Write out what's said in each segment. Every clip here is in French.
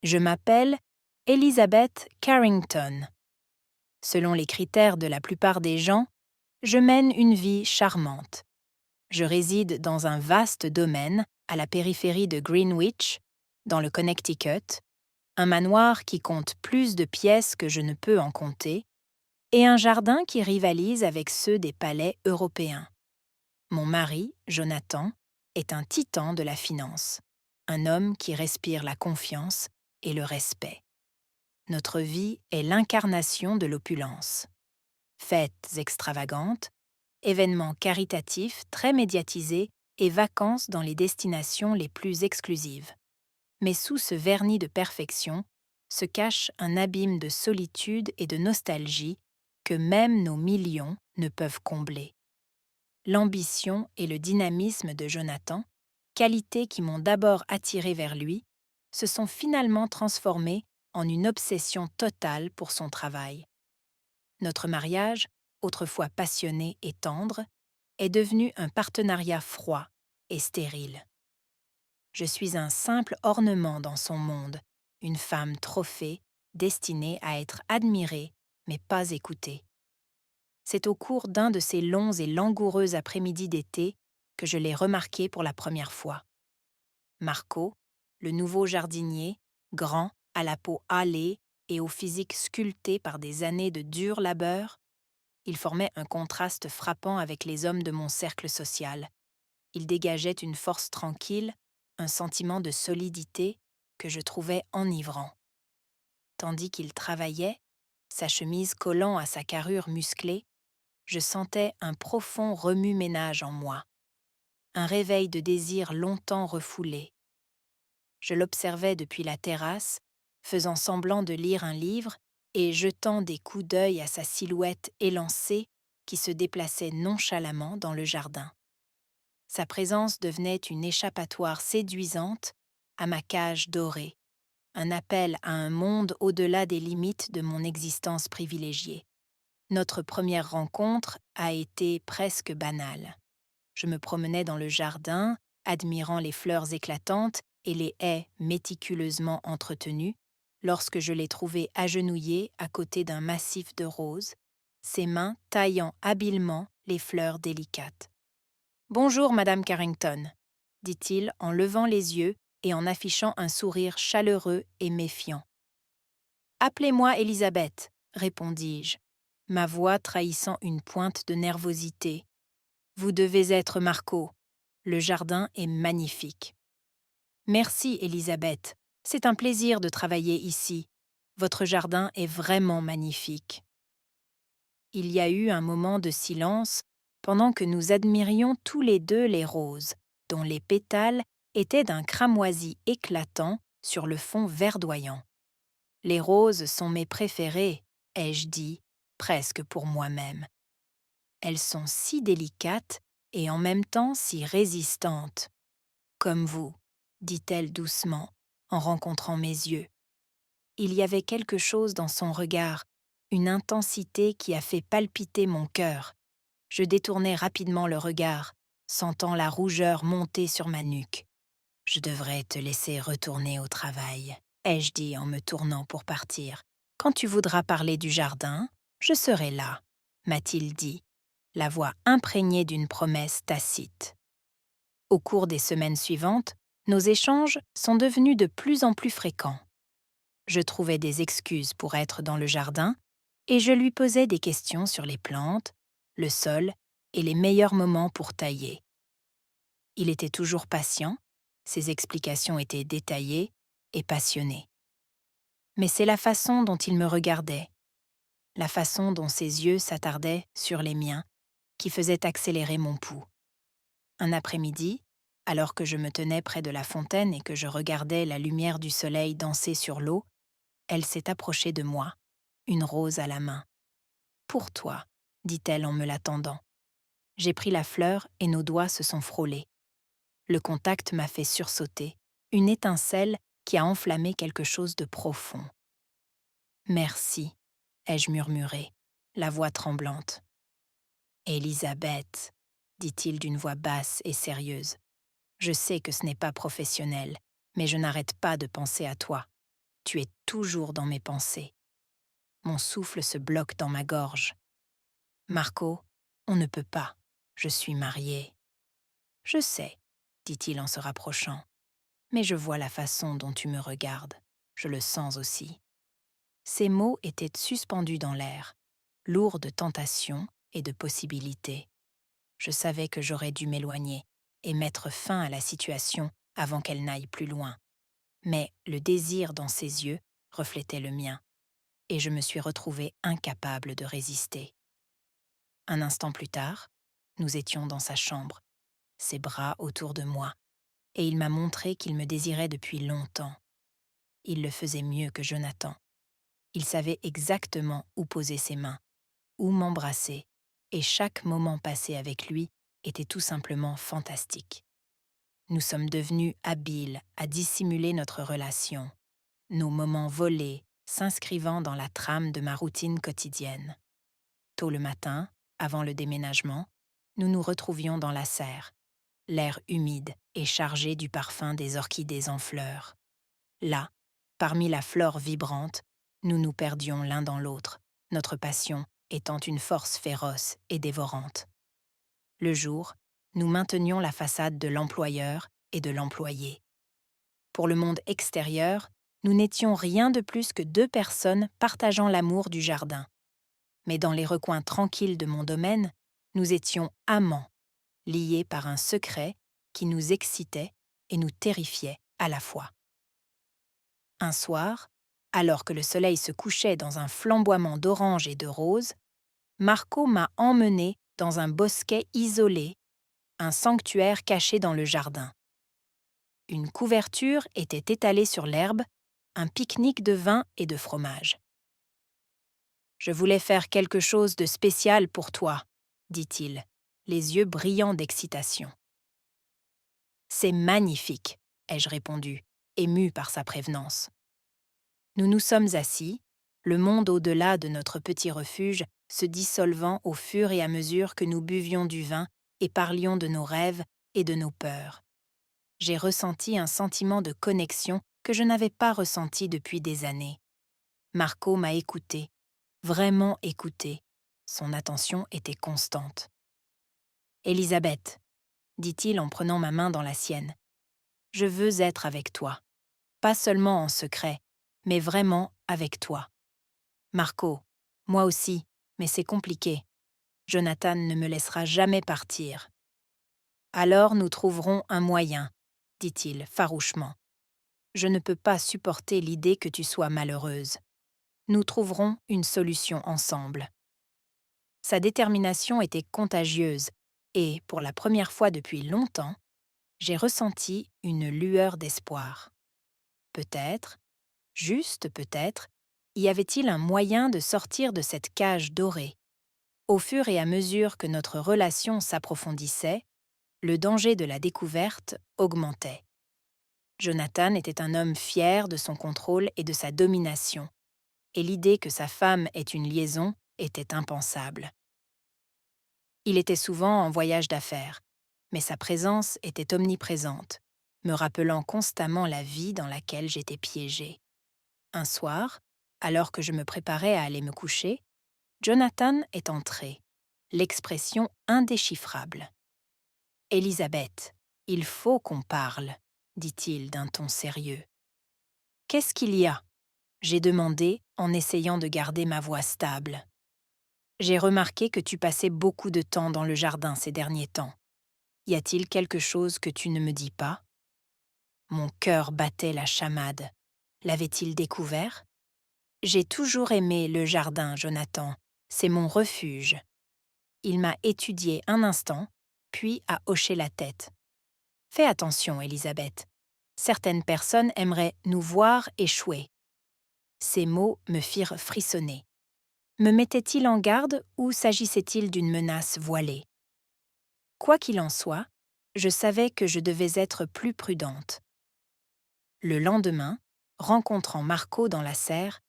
Je m'appelle Elizabeth Carrington. Selon les critères de la plupart des gens, je mène une vie charmante. Je réside dans un vaste domaine à la périphérie de Greenwich, dans le Connecticut, un manoir qui compte plus de pièces que je ne peux en compter, et un jardin qui rivalise avec ceux des palais européens. Mon mari, Jonathan, est un titan de la finance, un homme qui respire la confiance et le respect. Notre vie est l'incarnation de l'opulence. Fêtes extravagantes, événements caritatifs très médiatisés et vacances dans les destinations les plus exclusives. Mais sous ce vernis de perfection se cache un abîme de solitude et de nostalgie que même nos millions ne peuvent combler. L'ambition et le dynamisme de Jonathan, qualités qui m'ont d'abord attiré vers lui, se sont finalement transformés en une obsession totale pour son travail. Notre mariage, autrefois passionné et tendre, est devenu un partenariat froid et stérile. Je suis un simple ornement dans son monde, une femme trophée, destinée à être admirée, mais pas écoutée. C'est au cours d'un de ces longs et langoureux après-midi d'été que je l'ai remarqué pour la première fois. Marco, le nouveau jardinier, grand, à la peau hâlée et au physique sculpté par des années de dur labeur, il formait un contraste frappant avec les hommes de mon cercle social. Il dégageait une force tranquille, un sentiment de solidité que je trouvais enivrant. Tandis qu'il travaillait, sa chemise collant à sa carrure musclée, je sentais un profond remue-ménage en moi, un réveil de désir longtemps refoulé. Je l'observais depuis la terrasse, faisant semblant de lire un livre et jetant des coups d'œil à sa silhouette élancée qui se déplaçait nonchalamment dans le jardin. Sa présence devenait une échappatoire séduisante à ma cage dorée, un appel à un monde au-delà des limites de mon existence privilégiée. Notre première rencontre a été presque banale. Je me promenais dans le jardin, admirant les fleurs éclatantes et les haies méticuleusement entretenues, lorsque je l'ai trouvé agenouillé à côté d'un massif de roses, ses mains taillant habilement les fleurs délicates. « Bonjour, Madame Carrington », dit-il en levant les yeux et en affichant un sourire chaleureux et méfiant. « Appelez-moi Elisabeth, répondis-je, ma voix trahissant une pointe de nervosité. Vous devez être Marco. Le jardin est magnifique. Merci, Elisabeth. C'est un plaisir de travailler ici. Votre jardin est vraiment magnifique. Il y a eu un moment de silence pendant que nous admirions tous les deux les roses, dont les pétales étaient d'un cramoisi éclatant sur le fond verdoyant. Les roses sont mes préférées, ai-je dit, presque pour moi-même. Elles sont si délicates et en même temps si résistantes. Comme vous, dit-elle doucement, en rencontrant mes yeux. Il y avait quelque chose dans son regard, une intensité qui a fait palpiter mon cœur. Je détournai rapidement le regard, sentant la rougeur monter sur ma nuque. Je devrais te laisser retourner au travail, ai-je dit en me tournant pour partir. Quand tu voudras parler du jardin, je serai là, m'a-t-il dit, la voix imprégnée d'une promesse tacite. Au cours des semaines suivantes, nos échanges sont devenus de plus en plus fréquents. Je trouvais des excuses pour être dans le jardin et je lui posais des questions sur les plantes, le sol et les meilleurs moments pour tailler. Il était toujours patient, ses explications étaient détaillées et passionnées. Mais c'est la façon dont il me regardait, la façon dont ses yeux s'attardaient sur les miens, qui faisait accélérer mon pouls. Un après-midi, alors que je me tenais près de la fontaine et que je regardais la lumière du soleil danser sur l'eau, elle s'est approchée de moi, une rose à la main. « Pour toi », dit-elle en me la tendant. J'ai pris la fleur et nos doigts se sont frôlés. Le contact m'a fait sursauter, une étincelle qui a enflammé quelque chose de profond. « Merci », ai-je murmuré, la voix tremblante. « Elisabeth », dit-il d'une voix basse et sérieuse. « Je sais que ce n'est pas professionnel, mais je n'arrête pas de penser à toi. Tu es toujours dans mes pensées. Mon souffle se bloque dans ma gorge. Marco, on ne peut pas. Je suis mariée. Je sais, dit-il en se rapprochant. Mais je vois la façon dont tu me regardes. Je le sens aussi. Ces mots étaient suspendus dans l'air, lourds de tentations et de possibilités. Je savais que j'aurais dû m'éloigner et mettre fin à la situation avant qu'elle n'aille plus loin. Mais le désir dans ses yeux reflétait le mien, et je me suis retrouvée incapable de résister. Un instant plus tard, nous étions dans sa chambre, ses bras autour de moi, et il m'a montré qu'il me désirait depuis longtemps. Il le faisait mieux que Jonathan. Il savait exactement où poser ses mains, où m'embrasser, et chaque moment passé avec lui était tout simplement fantastique. Nous sommes devenus habiles à dissimuler notre relation, nos moments volés s'inscrivant dans la trame de ma routine quotidienne. Tôt le matin, avant le déménagement, nous nous retrouvions dans la serre, l'air humide et chargé du parfum des orchidées en fleurs. Là, parmi la flore vibrante, nous nous perdions l'un dans l'autre, notre passion étant une force féroce et dévorante. Le jour, nous maintenions la façade de l'employeur et de l'employé. Pour le monde extérieur, nous n'étions rien de plus que deux personnes partageant l'amour du jardin. Mais dans les recoins tranquilles de mon domaine, nous étions amants, liés par un secret qui nous excitait et nous terrifiait à la fois. Un soir, alors que le soleil se couchait dans un flamboiement d'orange et de rose, Marco m'a emmené dans un bosquet isolé, un sanctuaire caché dans le jardin. Une couverture était étalée sur l'herbe, un pique-nique de vin et de fromage. « Je voulais faire quelque chose de spécial pour toi, » dit-il, les yeux brillants d'excitation. « C'est magnifique, » ai-je répondu, ému par sa prévenance. Nous nous sommes assis, le monde au-delà de notre petit refuge se dissolvant au fur et à mesure que nous buvions du vin et parlions de nos rêves et de nos peurs. J'ai ressenti un sentiment de connexion que je n'avais pas ressenti depuis des années. Marco m'a écouté, vraiment écouté. Son attention était constante. « Elisabeth, » dit-il en prenant ma main dans la sienne, « je veux être avec toi, pas seulement en secret, mais vraiment avec toi. Marco, moi aussi, mais c'est compliqué. Jonathan ne me laissera jamais partir. » « Alors nous trouverons un moyen, » dit-il farouchement. « Je ne peux pas supporter l'idée que tu sois malheureuse. Nous trouverons une solution ensemble. » Sa détermination était contagieuse et, pour la première fois depuis longtemps, j'ai ressenti une lueur d'espoir. Peut-être, juste peut-être, y avait-il un moyen de sortir de cette cage dorée. Au fur et à mesure que notre relation s'approfondissait, le danger de la découverte augmentait. Jonathan était un homme fier de son contrôle et de sa domination, et l'idée que sa femme ait une liaison était impensable. Il était souvent en voyage d'affaires, mais sa présence était omniprésente, me rappelant constamment la vie dans laquelle j'étais piégée. Un soir, alors que je me préparais à aller me coucher, Jonathan est entré, l'expression indéchiffrable. « Elisabeth, il faut qu'on parle, » dit-il d'un ton sérieux. « Qu'est-ce qu'il y a ?» j'ai demandé en essayant de garder ma voix stable. « J'ai remarqué que tu passais beaucoup de temps dans le jardin ces derniers temps. Y a-t-il quelque chose que tu ne me dis pas ?» Mon cœur battait la chamade. L'avait-il découvert ? J'ai toujours aimé le jardin, Jonathan. C'est mon refuge. Il m'a étudié un instant, puis a hoché la tête. Fais attention, Elisabeth. Certaines personnes aimeraient nous voir échouer. Ces mots me firent frissonner. Me mettait-il en garde ou s'agissait-il d'une menace voilée ? Quoi qu'il en soit, je savais que je devais être plus prudente. Le lendemain, rencontrant Marco dans la serre,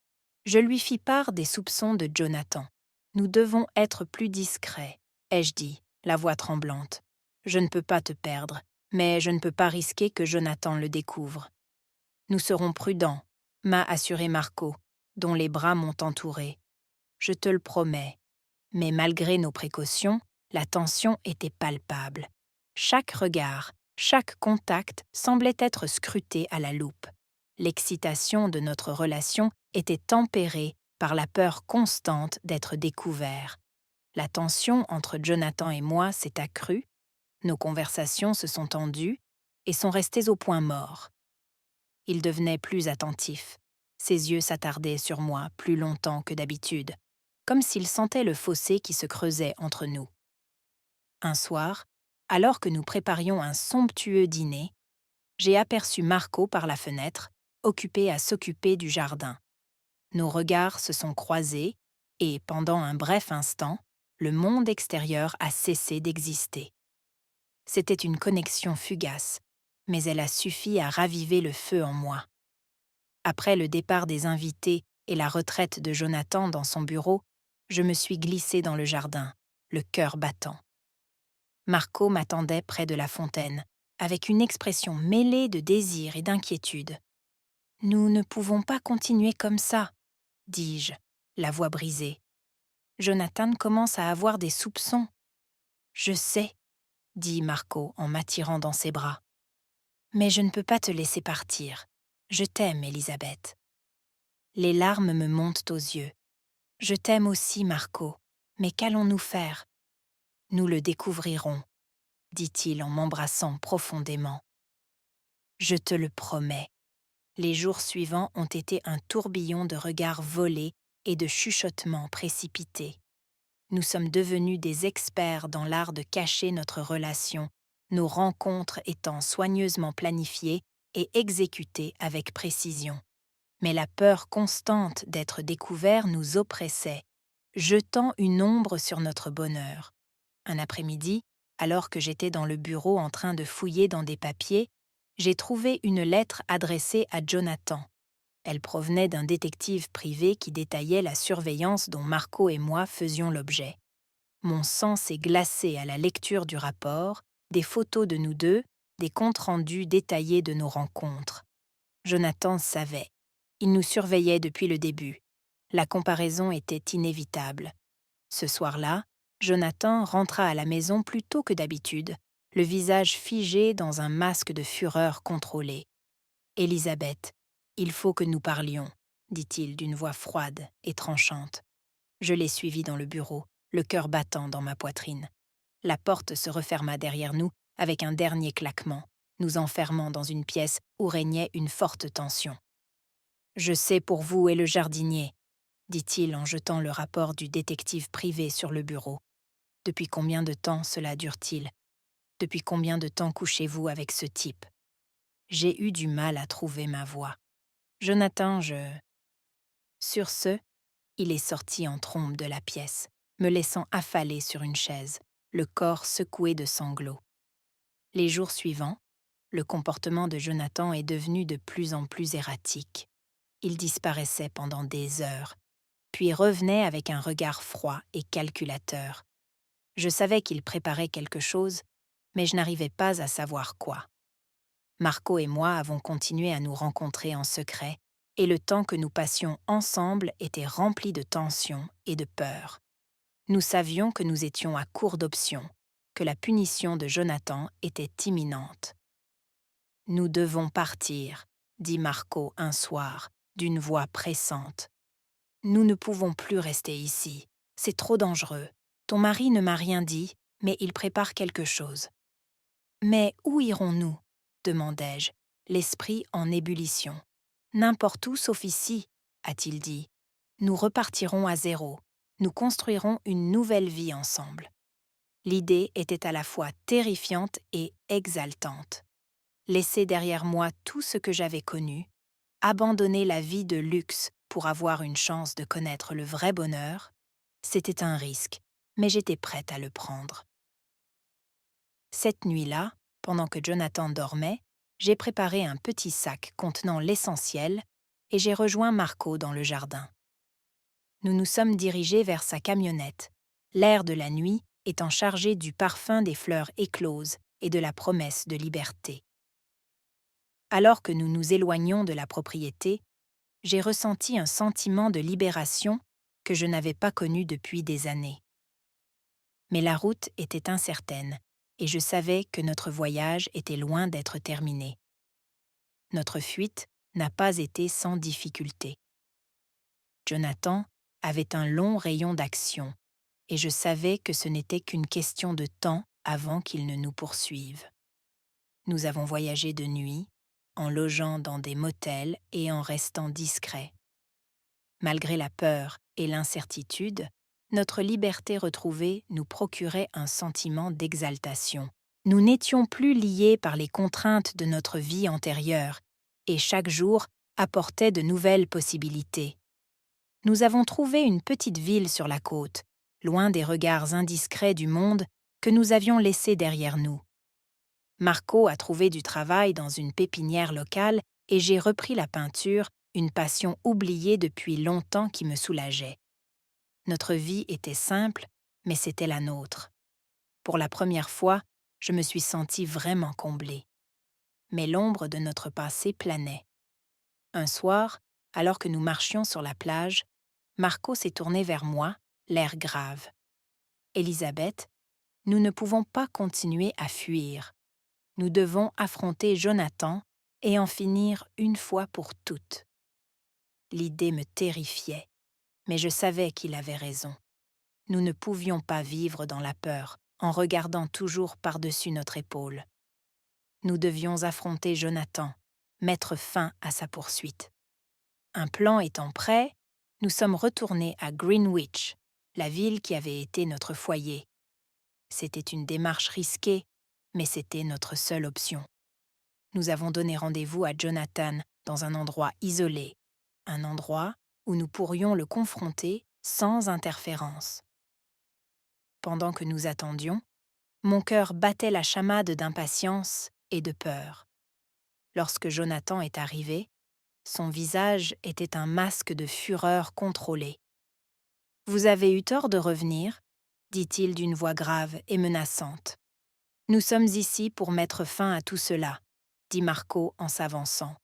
je lui fis part des soupçons de Jonathan. « Nous devons être plus discrets, » ai-je dit, la voix tremblante. « Je ne peux pas te perdre, mais je ne peux pas risquer que Jonathan le découvre. Nous serons prudents, m'a assuré Marco, dont les bras m'ont entouré. Je te le promets. Mais malgré nos précautions, la tension était palpable. Chaque regard, chaque contact semblait être scruté à la loupe. L'excitation de notre relation était tempérée par la peur constante d'être découvert. La tension entre Jonathan et moi s'est accrue, nos conversations se sont tendues et sont restées au point mort. Il devenait plus attentif. Ses yeux s'attardaient sur moi plus longtemps que d'habitude, comme s'il sentait le fossé qui se creusait entre nous. Un soir, alors que nous préparions un somptueux dîner, j'ai aperçu Marco par la fenêtre, occupé à s'occuper du jardin. Nos regards se sont croisés et, pendant un bref instant, le monde extérieur a cessé d'exister. C'était une connexion fugace, mais elle a suffi à raviver le feu en moi. Après le départ des invités et la retraite de Jonathan dans son bureau, je me suis glissée dans le jardin, le cœur battant. Marco m'attendait près de la fontaine, avec une expression mêlée de désir et d'inquiétude. « Nous ne pouvons pas continuer comme ça, » dis-je, la voix brisée. « Jonathan commence à avoir des soupçons. »« Je sais, » dit Marco en m'attirant dans ses bras. « Mais je ne peux pas te laisser partir. Je t'aime, Elisabeth. » Les larmes me montent aux yeux. « Je t'aime aussi, Marco. Mais qu'allons-nous faire ? » « Nous le découvrirons, » dit-il en m'embrassant profondément. Je te le promets. Les jours suivants ont été un tourbillon de regards volés et de chuchotements précipités. Nous sommes devenus des experts dans l'art de cacher notre relation, nos rencontres étant soigneusement planifiées et exécutées avec précision. Mais la peur constante d'être découverts nous oppressait, jetant une ombre sur notre bonheur. Un après-midi, alors que j'étais dans le bureau en train de fouiller dans des papiers, j'ai trouvé une lettre adressée à Jonathan. Elle provenait d'un détective privé qui détaillait la surveillance dont Marco et moi faisions l'objet. Mon sang s'est glacé à la lecture du rapport, des photos de nous deux, des comptes rendus détaillés de nos rencontres. Jonathan savait. Il nous surveillait depuis le début. La comparaison était inévitable. Ce soir-là, Jonathan rentra à la maison plus tôt que d'habitude, le visage figé dans un masque de fureur contrôlée. « Elisabeth, il faut que nous parlions, » dit-il d'une voix froide et tranchante. Je l'ai suivi dans le bureau, le cœur battant dans ma poitrine. La porte se referma derrière nous avec un dernier claquement, nous enfermant dans une pièce où régnait une forte tension. « Je sais pour vous et le jardinier, » dit-il en jetant le rapport du détective privé sur le bureau. « Depuis combien de temps cela dure-t-il ? Depuis combien de temps couchez-vous avec ce type ?» J'ai eu du mal à trouver ma voix. « Jonathan, je... » Sur ce, il est sorti en trombe de la pièce, me laissant affalée sur une chaise, le corps secoué de sanglots. Les jours suivants, le comportement de Jonathan est devenu de plus en plus erratique. Il disparaissait pendant des heures, puis revenait avec un regard froid et calculateur. Je savais qu'il préparait quelque chose, mais je n'arrivais pas à savoir quoi. Marco et moi avons continué à nous rencontrer en secret, et le temps que nous passions ensemble était rempli de tension et de peur. Nous savions que nous étions à court d'options, que la punition de Jonathan était imminente. « Nous devons partir, » dit Marco un soir, d'une voix pressante. « Nous ne pouvons plus rester ici. C'est trop dangereux. Ton mari ne m'a rien dit, mais il prépare quelque chose. »« Mais où irons-nous » demandai-je, l'esprit en ébullition. « N'importe où sauf ici, » a-t-il dit. « Nous repartirons à zéro. Nous construirons une nouvelle vie ensemble. » L'idée était à la fois terrifiante et exaltante. Laisser derrière moi tout ce que j'avais connu, abandonner la vie de luxe pour avoir une chance de connaître le vrai bonheur, c'était un risque, mais j'étais prête à le prendre. Cette nuit-là, pendant que Jonathan dormait, j'ai préparé un petit sac contenant l'essentiel et j'ai rejoint Marco dans le jardin. Nous nous sommes dirigés vers sa camionnette, l'air de la nuit étant chargé du parfum des fleurs écloses et de la promesse de liberté. Alors que nous nous éloignions de la propriété, j'ai ressenti un sentiment de libération que je n'avais pas connu depuis des années. Mais la route était incertaine et je savais que notre voyage était loin d'être terminé. Notre fuite n'a pas été sans difficulté. Jonathan avait un long rayon d'action et je savais que ce n'était qu'une question de temps avant qu'il ne nous poursuive. Nous avons voyagé de nuit, en logeant dans des motels et en restant discrets. Malgré la peur et l'incertitude, notre liberté retrouvée nous procurait un sentiment d'exaltation. Nous n'étions plus liés par les contraintes de notre vie antérieure, et chaque jour apportait de nouvelles possibilités. Nous avons trouvé une petite ville sur la côte, loin des regards indiscrets du monde que nous avions laissés derrière nous. Marco a trouvé du travail dans une pépinière locale et j'ai repris la peinture, une passion oubliée depuis longtemps qui me soulageait. Notre vie était simple, mais c'était la nôtre. Pour la première fois, je me suis sentie vraiment comblée. Mais l'ombre de notre passé planait. Un soir, alors que nous marchions sur la plage, Marco s'est tourné vers moi, l'air grave. « Elisabeth, nous ne pouvons pas continuer à fuir. Nous devons affronter Jonathan et en finir une fois pour toutes. » L'idée me terrifiait, mais je savais qu'il avait raison. Nous ne pouvions pas vivre dans la peur, en regardant toujours par-dessus notre épaule. Nous devions affronter Jonathan, mettre fin à sa poursuite. Un plan étant prêt, nous sommes retournés à Greenwich, la ville qui avait été notre foyer. C'était une démarche risquée, mais c'était notre seule option. Nous avons donné rendez-vous à Jonathan dans un endroit isolé, un endroit où nous pourrions le confronter sans interférence. Pendant que nous attendions, mon cœur battait la chamade d'impatience et de peur. Lorsque Jonathan est arrivé, son visage était un masque de fureur contrôlée. « Vous avez eu tort de revenir » dit-il d'une voix grave et menaçante. « Nous sommes ici pour mettre fin à tout cela » dit Marco en s'avançant.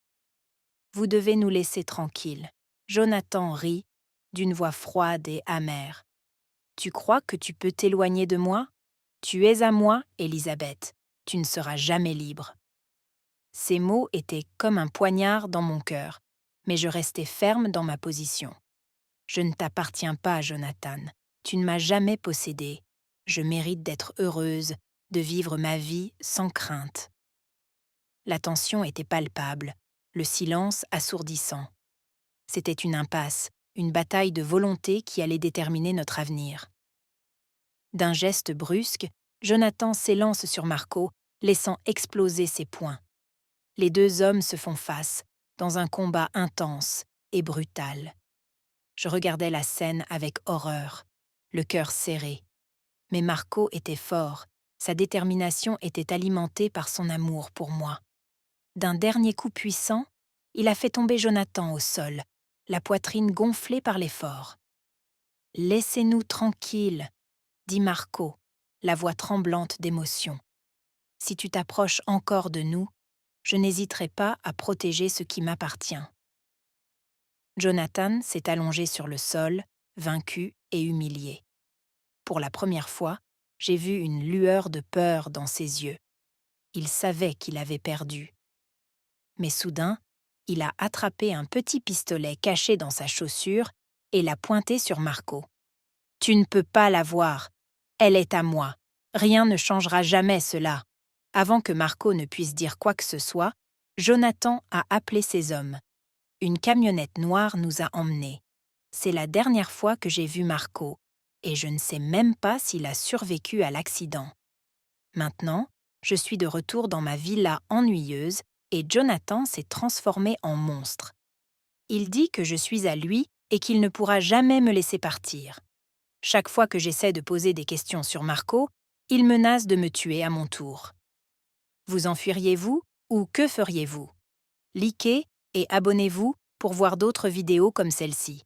« Vous devez nous laisser tranquilles. » Jonathan rit, d'une voix froide et amère. « Tu crois que tu peux t'éloigner de moi ? Tu es à moi, Elisabeth. Tu ne seras jamais libre. » Ces mots étaient comme un poignard dans mon cœur, mais je restais ferme dans ma position. « Je ne t'appartiens pas, Jonathan. Tu ne m'as jamais possédée. Je mérite d'être heureuse, de vivre ma vie sans crainte. » La tension était palpable, le silence assourdissant. C'était une impasse, une bataille de volonté qui allait déterminer notre avenir. D'un geste brusque, Jonathan s'élance sur Marco, laissant exploser ses poings. Les deux hommes se font face, dans un combat intense et brutal. Je regardais la scène avec horreur, le cœur serré. Mais Marco était fort, sa détermination était alimentée par son amour pour moi. D'un dernier coup puissant, il a fait tomber Jonathan au sol, la poitrine gonflée par l'effort. « Laissez-nous tranquilles » dit Marco, la voix tremblante d'émotion. « Si tu t'approches encore de nous, je n'hésiterai pas à protéger ce qui m'appartient. » Jonathan s'est allongé sur le sol, vaincu et humilié. Pour la première fois, j'ai vu une lueur de peur dans ses yeux. Il savait qu'il avait perdu. Mais soudain, il a attrapé un petit pistolet caché dans sa chaussure et l'a pointé sur Marco. « Tu ne peux pas la voir. Elle est à moi. Rien ne changera jamais cela. » Avant que Marco ne puisse dire quoi que ce soit, Jonathan a appelé ses hommes. Une camionnette noire nous a emmenés. C'est la dernière fois que j'ai vu Marco, et je ne sais même pas s'il a survécu à l'accident. Maintenant, je suis de retour dans ma villa ennuyeuse et Jonathan s'est transformé en monstre. Il dit que je suis à lui et qu'il ne pourra jamais me laisser partir. Chaque fois que j'essaie de poser des questions sur Marco, il menace de me tuer à mon tour. Vous enfuiriez-vous ou que feriez-vous? Likez et abonnez-vous pour voir d'autres vidéos comme celle-ci.